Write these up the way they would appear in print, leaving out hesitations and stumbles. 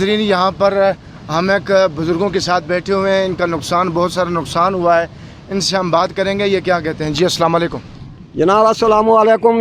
नाज़रीन, यहाँ पर हम एक बुज़ुर्गों के साथ बैठे हुए हैं। इनका नुकसान, बहुत सारा नुकसान हुआ है। इनसे हम बात करेंगे, ये क्या कहते हैं। जी अस्सलाम वालेकुम। जनाब अस्सलाम वालेकुम।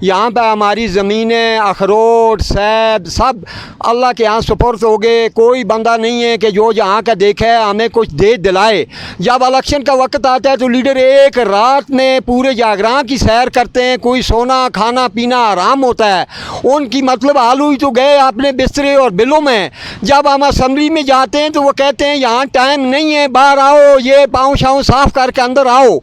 यहाँ पे हमारी ज़मीनें, अखरोट, सेब सब अल्लाह के यहाँ सुपुर्द हो गए। कोई बंदा नहीं है कि जो यहाँ का देखे हमें कुछ दे दिलाए। जब इलेक्शन का वक्त आता है तो लीडर एक रात में पूरे जागरां की सैर करते हैं। कोई सोना खाना पीना आराम होता है उनकी, मतलब आलू ही तो गए अपने बिस्तरे और बिलों में। जब हम असम्बली में जाते हैं तो वो कहते हैं यहाँ टाइम नहीं है, बाहर आओ, ये पाँव शाँव साफ़ करके अंदर आओ।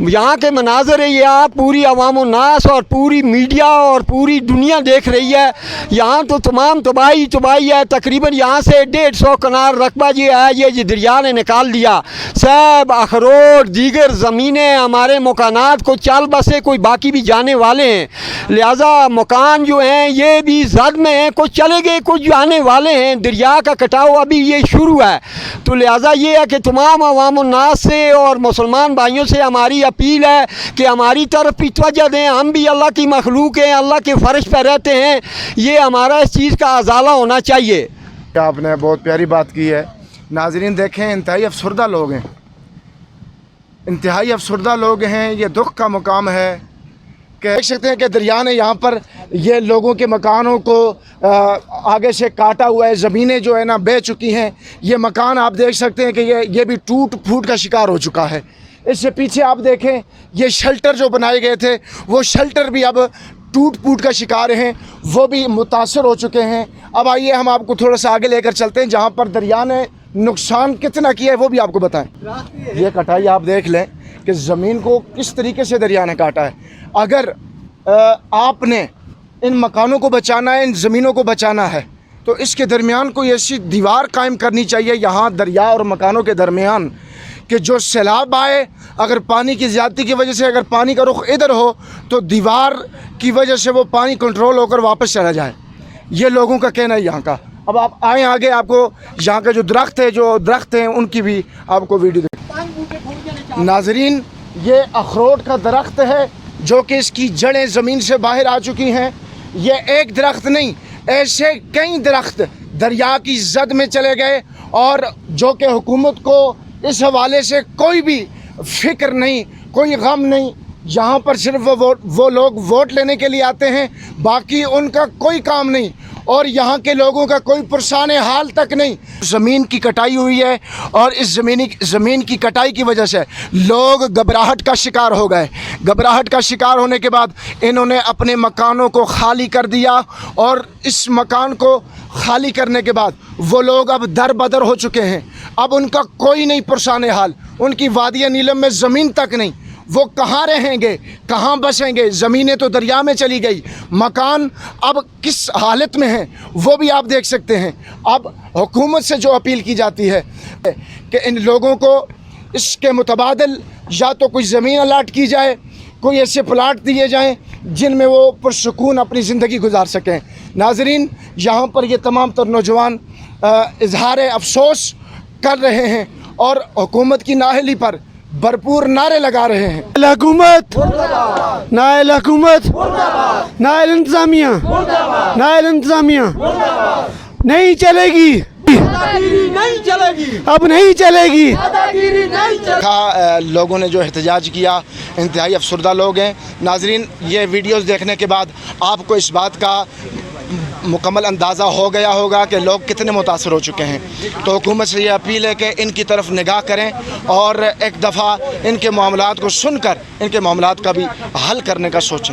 यहाँ के मनाजर है ये आप पूरी अवाम नास और पूरी मीडिया और पूरी दुनिया देख रही है। यहाँ तो तमाम तबाही है। तकरीबन यहाँ से 150 कनाल रकबा जी है, ये दरिया ने निकाल दिया। सेब, अखरोट, दीगर ज़मीनें, हमारे मकानात को चाल बसे, कोई बाकी भी जाने वाले हैं। लिहाजा मकान जो हैं ये भी जद में हैं, कुछ चले गए कुछ जाने वाले हैं। दरिया का कटाव अभी ये शुरू है। तो लिहाजा ये है कि तमाम अवाम नास से और मुसलमान भाइयों से हमारी अपील है कि हमारी तरफ भी तवज्जो दें। हम भी अल्लाह की मखलूक हैं, अल्लाह के फ़र्श पर रहते हैं। ये हमारा इस चीज़ का अजाला होना चाहिए। आपने बहुत प्यारी बात की है। नाज़रीन देखें, इंतहाई अफसरदा लोग हैं, इंतहाई अफसरदा लोग हैं। ये दुख का मुकाम है कि देख सकते हैं कि दरिया ने यहाँ पर ये लोगों के मकानों को आगे से काटा हुआ है। ज़मीनें जो है ना बह चुकी हैं। ये मकान आप देख सकते हैं कि ये भी टूट फूट का शिकार हो चुका है। इससे पीछे आप देखें, ये शेल्टर जो बनाए गए थे वो शेल्टर भी अब टूट फूट का शिकार हैं, वो भी मुतासर हो चुके हैं। अब आइए हम आपको थोड़ा सा आगे लेकर चलते हैं, जहाँ पर दरिया ने नुकसान कितना किया है वो भी आपको बताएं। ये कटाई आप देख लें कि ज़मीन को किस तरीके से दरिया ने काटा है। अगर आपने इन मकानों को बचाना है, इन ज़मीनों को बचाना है, तो इसके दरमियान कोई ऐसी दीवार कायम करनी चाहिए यहाँ दरिया और मकानों के दरमियान, कि जो सैलाब आए, अगर पानी की ज़्यादती की वजह से अगर पानी का रुख इधर हो तो दीवार की वजह से वो पानी कंट्रोल होकर वापस चला जाए। ये लोगों का कहना है यहाँ का। अब आप आए आगे, आपको यहाँ का जो दरख्त हैं उनकी भी आपको वीडियो दें। नाज़रीन, ये अखरोट का दरख्त है जो कि इसकी जड़ें ज़मीन से बाहर आ चुकी हैं। ये एक दरख्त नहीं, ऐसे कई दरख्त दरिया की जद में चले गए, और जो कि हुकूमत को इस हवाले से कोई भी फ़िक्र नहीं, कोई गम नहीं। यहाँ पर सिर्फ वो लोग वोट लेने के लिए आते हैं, बाकी उनका कोई काम नहीं, और यहाँ के लोगों का कोई पुरसाने हाल तक नहीं। ज़मीन की कटाई हुई है, और इस ज़मीन की कटाई की वजह से लोग घबराहट का शिकार हो गए। घबराहट का शिकार होने के बाद इन्होंने अपने मकानों को खाली कर दिया, और इस मकान को खाली करने के बाद वो लोग अब दर बदर हो चुके हैं। अब उनका कोई नहीं पुरसाने हाल, उनकी वादिया नीलम में ज़मीन तक नहीं। वो कहाँ रहेंगे, कहाँ बसेंगे? ज़मीनें तो दरिया में चली गई, मकान अब किस हालत में हैं वो भी आप देख सकते हैं। अब हुकूमत से जो अपील की जाती है कि इन लोगों को इसके मुतबादिल या तो कोई ज़मीन अलाट की जाए, कोई ऐसे प्लाट दिए जाएं जिनमें वो पुरसुकून अपनी ज़िंदगी गुजार सकें। नाज़रीन, यहाँ पर ये तमाम तर नौजवान इजहार अफसोस कर रहे हैं और हुकूमत की नाअहली पर भरपूर नारे लगा रहे हैं। हुकूमत, नाअहल हुकूमत, नाअहल इंतज़ामिया, नाअहल इंतज़ामिया नहीं चलेगी, नहीं चलेगी, अब नहीं चलेगी। लोगों ने जो एहतजाज किया, इंतहाई अफसरदा लोग हैं। नाज़रीन, ये वीडियोस देखने के बाद आपको इस बात का मुकम्मल अंदाज़ा हो गया होगा कि लोग कितने मुतासर हो चुके हैं। तो हुकूमत से ये अपील है कि इनकी तरफ निगाह करें और एक दफ़ा इनके मामलात को सुनकर इनके मामलात का भी हल करने का सोचें।